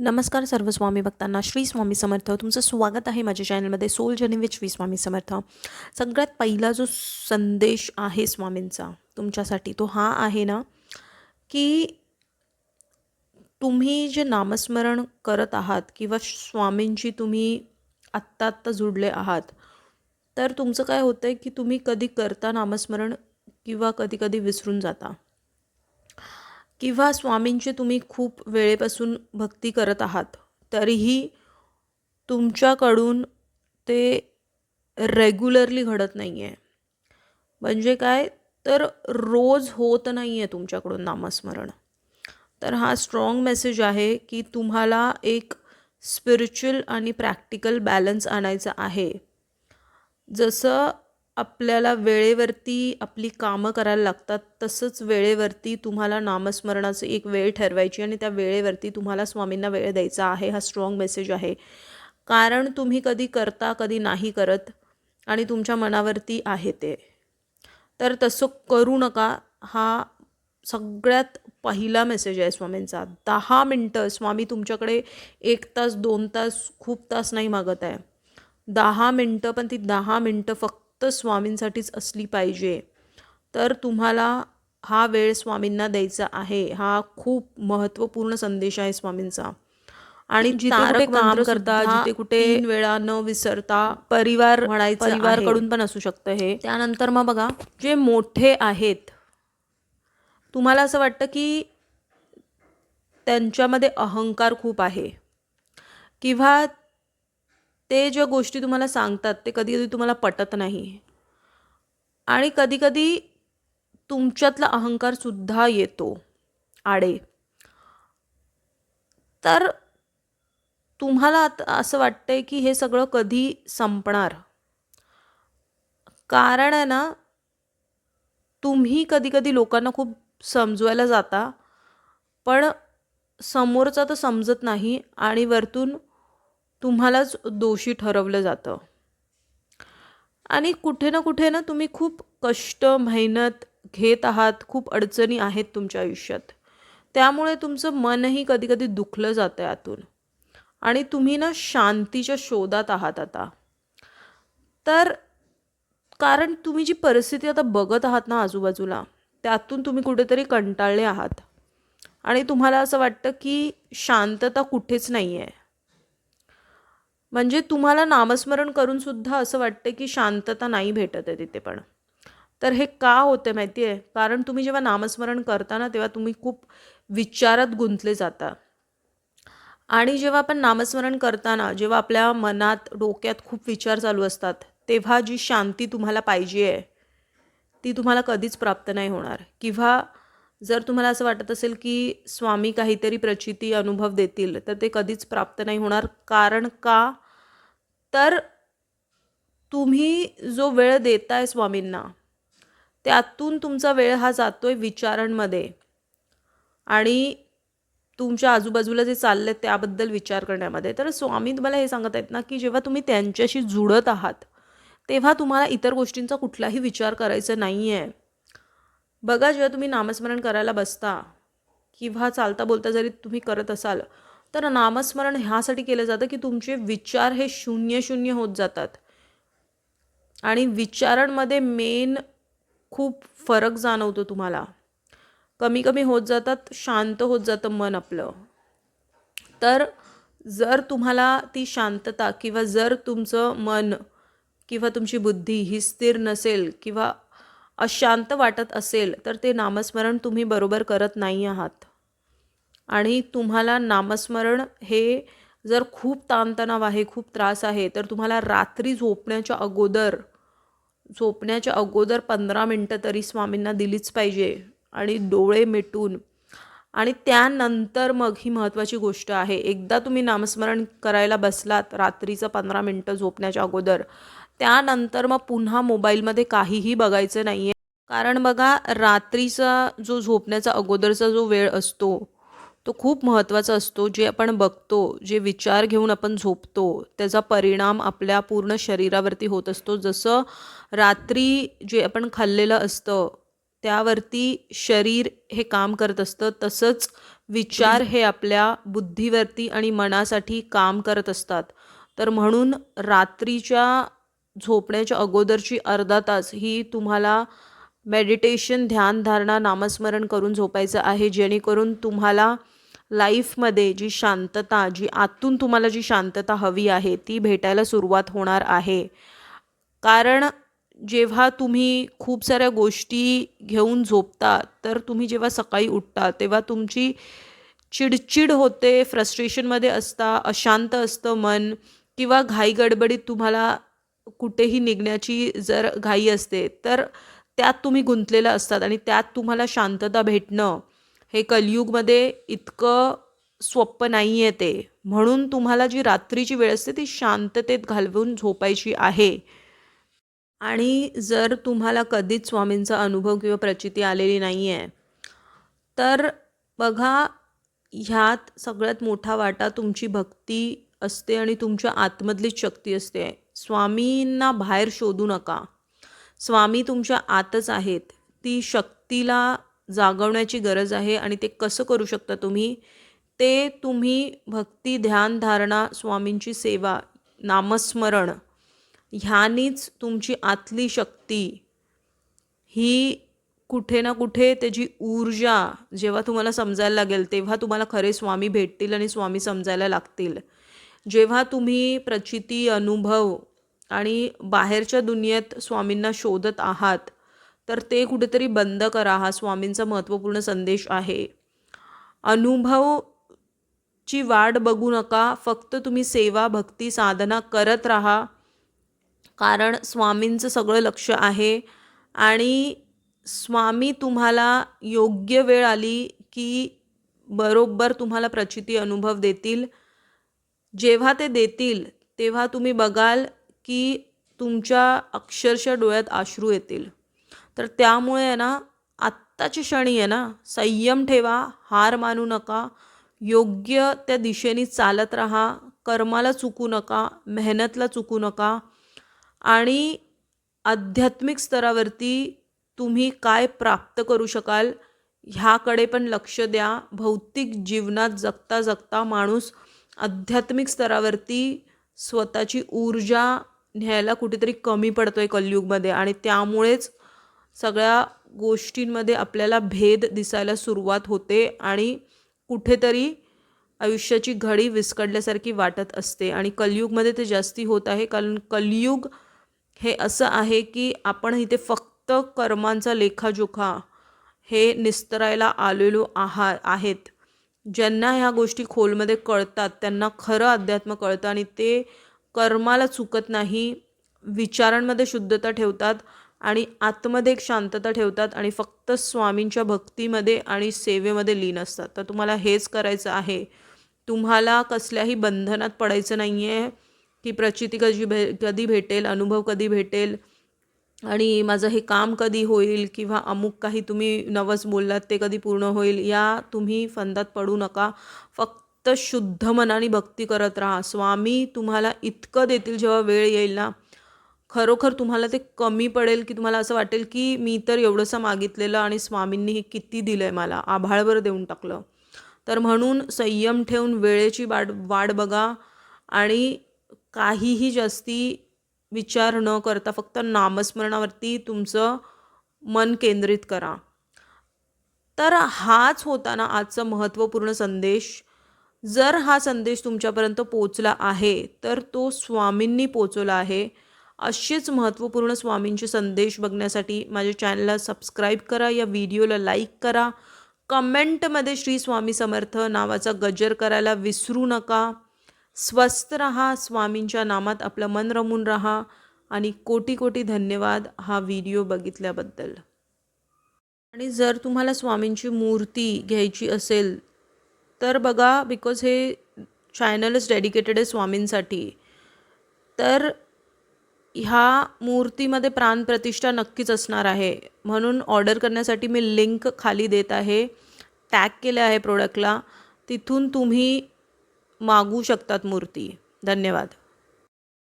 नमस्कार सर्व स्वामी भक्तांना. श्री स्वामी समर्थ. तुमचं स्वागत आहे माझ्या चॅनलमध्ये soul journey with Shri Swami Samarth. सगळ्यात पहिला जो संदेश आहे स्वामींचा तुमच्यासाठी तो हा आहे ना, की तुम्ही जे नामस्मरण करत आहात किंवा स्वामींची तुम्ही आत्ता जुडले आहात, तर तुमचं काय होतं आहे की तुम्ही कधी करता नामस्मरण किंवा कधी कधी विसरून जाता, किंवा स्वामींची तुम्ही खूप वेळेपासून भक्ती करत आहात तरीही तुमच्याकडून ते रेग्युलरली घडत नाही आहे. म्हणजे काय, तर रोज होत नाही आहे तुमच्याकडून नामस्मरण. तर हा स्ट्रॉंग मेसेज आहे की तुम्हाला एक स्पिरिच्युअल आणि प्रॅक्टिकल बॅलन्स आणायचा आहे. जसं आपल्याला वेळेवरती आपली कामं करायला लागतात, तसंच वेळेवरती तुम्हाला नामस्मरणाची एक वेळ ठरवायची आणि त्या वेळेवरती तुम्हाला स्वामींना वेळ द्यायचा आहे. हा स्ट्रॉंग मेसेज आहे. कारण तुम्ही कधी करता कधी नाही करत आणि तुमच्या मनावरती आहे ते. तर तसं करू नका. हा सगळ्यात पहिला मेसेज आहे स्वामींचा. 10 मिनटं स्वामी तुमच्याकडे 1 तास 2 तास खूप तास नाही मागत आहे. 10 मिनटं, पण ती 10 मिनटं फक्त स्वामींसाठीच असली पाहिजे. तर तुम्हाला हा वेळ स्वामींना द्यायचा आहे. हा खूप महत्त्वपूर्ण संदेश आहे स्वामींचा. आणि जिथे कुठे काम करता, जिथे कुठे 3 वेळा न विसरता परिवार म्हणायचं, परिवारकडून पण असू शकतं हे. त्यानंतर मग बघा, जे मोठे आहेत तुम्हाला असं वाटतं की त्यांच्यामध्ये अहंकार खूप आहे, किंवा ते ज्या गोष्टी तुम्हाला सांगतात ते कधी कधी तुम्हाला पटत नाही, आणि कधी कधी तुमच्यातला अहंकारसुद्धा येतो आडे. तर तुम्हाला आता असं वाटतंय की हे सगळं कधी संपणार. कारण आहे ना, तुम्ही कधी कधी लोकांना खूप समजवायला जाता, पण समोरचा तर समजत नाही आणि वरतून तुम्हालाच दोषी ठरवलं जातं. आणि कुठे ना तुम्ही खूप कष्ट मेहनत घेत आहात, खूप अडचणी आहेत तुमच्या आयुष्यात. त्यामुळे तुमचं मनही कधी कधी दुखलं जातं आतून, आणि तुम्ही ना शांतीच्या शोधात आहात आता. तर कारण तुम्ही जी परिस्थिती आता बघत आहात ना आजूबाजूला, त्यातून तुम्ही कुठेतरी कंटाळले आहात आणि तुम्हाला असं वाटतं की शांतता कुठेच नाही आहे. म्हणजे तुम्हाला नामस्मरण करून सुद्धा असं वाटतं की शांतता नाही भेटत आहे तिथे पण. तर हे का होतं माहिती आहे? कारण तुम्ही जेव्हा नामस्मरण करता ना, तेव्हा तुम्ही खूप विचारात गुंतले जाता. आणि जेव्हा आपण नामस्मरण करताना, जेव्हा आपल्या मनात डोक्यात खूप विचार चालू असतात, तेव्हा जी शांती तुम्हाला पाहिजे आहे ती तुम्हाला कधीच प्राप्त नाही होणार. किंवा जर तुम्हाला असं वाटत असेल की स्वामी काहीतरी प्रचिती अनुभव देतील, तर ते कधीच प्राप्त नाही होणार. कारण का, तर तुम्ही जो वेळ देताय स्वामींना, त्यातून तुमचा वेळ हा जातोय विचारांमध्ये, आणि तुमच्या आजूबाजूला जे चाललंय त्याबद्दल विचार करण्यामध्ये. तर स्वामी तुम्हाला हे सांगत आहेत ना, की जेव्हा तुम्ही त्यांच्याशी जुळत आहात तेव्हा तुम्हाला इतर गोष्टींचा कुठलाही विचार करायचा नाही आहे. बघा, जेव्हा तुम्ही नामस्मरण करायला बसता किंवा चालता बोलता जरी तुम्ही करत असाल, तर नामस्मरण ह्यासाठी केलं जातं की तुमचे विचार हे शून्य शून्य होत जातात. आणि विचारांमध्ये मेन खूप फरक जाणवतो तुम्हाला. कमी कमी होत जातात, शांत होत जातं मन आपलं. तर जर तुम्हाला ती शांतता, किंवा जर तुमचं मन किंवा तुमची बुद्धी ही स्थिर नसेल किंवा अशांत वाटत असेल, तर ते नामस्मरण तुम्ही बरोबर करत नाही आहात. आणि तुम्हाला नामस्मरण हे जर खूप ताणतणाव आहे, खूप त्रास आहे, तर तुम्हाला रात्री झोपण्याच्या अगोदर 15 मिनटं तरी स्वामींना दिलीच पाहिजे, आणि डोळे मिटून. आणि त्यानंतर मग ही महत्त्वाची गोष्ट आहे, एकदा तुम्ही नामस्मरण करायला बसलात रात्रीचं 15 मिनटं झोपण्याच्या अगोदर, त्यानंतर मग पुन्हा मोबाईलमध्ये काहीही बघायचं नाही आहे. कारण बघा, रात्रीचा जो झोपण्याचा अगोदरचा जो वेळ असतो तो खूप महत्त्वाचा असतो. जे आपण बघतो, जे विचार घेऊन आपण झोपतो, त्याचा परिणाम आपल्या पूर्ण शरीरावरती होत असतो. जसं रात्री जे आपण खाल्लेलं असतं त्यावरती शरीर हे काम करत असतं, तसंच विचार हे आपल्या बुद्धीवरती आणि मनासाठी काम करत असतात. तर म्हणून रात्रीच्या झोपण्याच्या अगोदरची अर्धा तास ही तुम्हाला मेडिटेशन, ध्यानधारणा, नामस्मरण करून झोपायचं आहे, जेणेकरून तुम्हाला लाईफमध्ये जी शांतता, जी आतून तुम्हाला जी शांतता हवी आहे ती भेटायला सुरुवात होणार आहे. कारण जेव्हा तुम्ही खूप साऱ्या गोष्टी घेऊन झोपता, तर तुम्ही जेव्हा सकाळी उठता तेव्हा तुमची चिडचिड होते, फ्रस्ट्रेशनमध्ये असता, अशांत असतं मन किंवा घाई गडबडीत तुम्हाला कुठेही निघण्याची जर घाई असते, तर त्यात तुम्ही गुंतलेला असतात आणि त्यात तुम्हाला शांतता भेटणं हे कलियुगमध्ये इतकं सोपं नाही आहे ते. म्हणून तुम्हाला जी रात्रीची वेळ असते ती शांततेत घालवून झोपायची आहे. आणि जर तुम्हाला कधीच स्वामींचा अनुभव किंवा प्रचिती आलेली नाही आहे, तर बघा, ह्यात सगळ्यात मोठा वाटा तुमची भक्ती असते आणि तुमच्या आतमधलीच शक्ती असते. स्वामींना बाहेर शोधू नका. स्वामी तुमच्या आतच आहेत. ती शक्तीला जागवण्याची गरज आहे आणि ते कसं करू शकता तुम्ही? ते तुम्ही भक्ती, ध्यान, धारणा, स्वामींची सेवा, नामस्मरण ह्यानीच तुमची आतली शक्ती ही कुठे ना कुठे त्याची ऊर्जा जेव्हा तुम्हाला समजायला लागेल तेव्हा तुम्हाला खरे स्वामी भेटतील आणि स्वामी समजायला लागतील. जेव्हा तुम्ही प्रचिती, अनुभव आणि बाहेरच्या दुनियेत स्वामींना शोधत आहात, तर ते कुठेतरी बंद करा. हा स्वामींचा महत्त्वपूर्ण संदेश आहे. अनुभवची वाट बघू नका. फक्त तुम्ही सेवा, भक्ती, साधना करत राहा. कारण स्वामींचं सगळं लक्ष आहे आणि स्वामी तुम्हाला योग्य वेळ आली की बरोबर तुम्हाला प्रचिती, अनुभव देतील. जेव्हा ते देतील तेव्हा तुम्ही बघाल की तुमच्या अक्षरशः डोळ्यात अश्रू येतील. तर त्यामुळे आहे ना, आत्ताची क्षणी आहे ना, संयम ठेवा, हार मानू नका, योग्य त्या दिशेने चालत राहा, कर्माला चुकू नका, मेहनतला चुकू नका आणि आध्यात्मिक स्तरावरती तुम्ही काय प्राप्त करू शकाल ह्याकडे पण लक्ष द्या. भौतिक जीवनात जगता जगता माणूस आध्यात्मिक स्तरावरती स्वतःची ऊर्जा न्यायला कुठेतरी कमी पडतोय कलियुगमध्ये आणि त्यामुळेच सगळ्या गोष्टींमध्ये आपल्याला भेद दिसायला सुरुवात होते आणि कुठेतरी आयुष्याची घडी विस्कटल्यासारखी वाटत असते आणि कलियुगमध्ये ते जास्ती होत आहे. कारण कलियुग हे असं आहे की आपण इथे फक्त कर्मांचा लेखाजोखा हे निस्तरायला आलेलो आहेत. ज्यांना ह्या गोष्टी खोलमध्ये कळतात त्यांना खरं अध्यात्म कळतं आणि ते कर्माला चुकत नाही, विचारांमध्ये शुद्धता ठेवतात आणि आतमध्ये एक शांतता ठेवतात आणि फक्त स्वामींच्या भक्तीमध्ये आणि सेवेमध्ये लीन असतात. तर तुम्हाला हेच करायचं आहे. तुम्हाला कसल्याही बंधनात पडायचं नाही आहे की प्रचिती कधी भेटेल, अनुभव कधी भेटेल आणि माझं हे काम कधी होईल किंवा अमुक काही तुम्ही नवस बोललात ते कधी पूर्ण होईल, या तुम्ही फंदात पडू नका. फक्त शुद्ध मनाने भक्ती करत राहा. स्वामी तुम्हाला इतकं देतील जेव्हा वेळ येईल ना, खरोखर तुम्हाला ते कमी पडेल की तुम्हाला असं वाटेल की मी तर एवढंसं मागितलेलं आणि स्वामींनी हे किती दिलं आहे मला, आभाळभर देऊन टाकलं. तर म्हणून संयम ठेवून वेळेची वाट बघा आणि काहीही जास्ती विचार न करता फक्त नामस्मरणावरती तुमचं मन केंद्रित करा. तर हाच होता ना आजचा महत्त्वपूर्ण संदेश. जर हा संदेश तुमच्यापर्यंत पोचला आहे तर तो स्वामींनी पोचवला आहे. असेच महत्त्वपूर्ण स्वामींचे संदेश बघण्यासाठी माझ्या चॅनलला सबस्क्राईब करा, या व्हिडिओला लाईक करा, कमेंटमध्ये श्री स्वामी समर्थ नावाचा गजर करायला विसरू नका. स्वस्थ रहा, स्वामींच्या नामात आपलं मन रमून राहा आणि कोटी कोटी धन्यवाद हा व्हिडिओ बघितल्याबद्दल. आणि जर तुम्हाला स्वामींची मूर्ती घ्यायची असेल तर बघा, बिकॉज हे चॅनलच डेडिकेटेड आहे स्वामींसाठी, तर ह्या मूर्तीमध्ये प्राणप्रतिष्ठा नक्कीच असणार आहे. म्हणून ऑर्डर करण्यासाठी मी लिंक खाली देत आहे, टॅग केले आहे प्रोडक्टला, तिथून तुम्ही मागवू शकतात मूर्ती. धन्यवाद.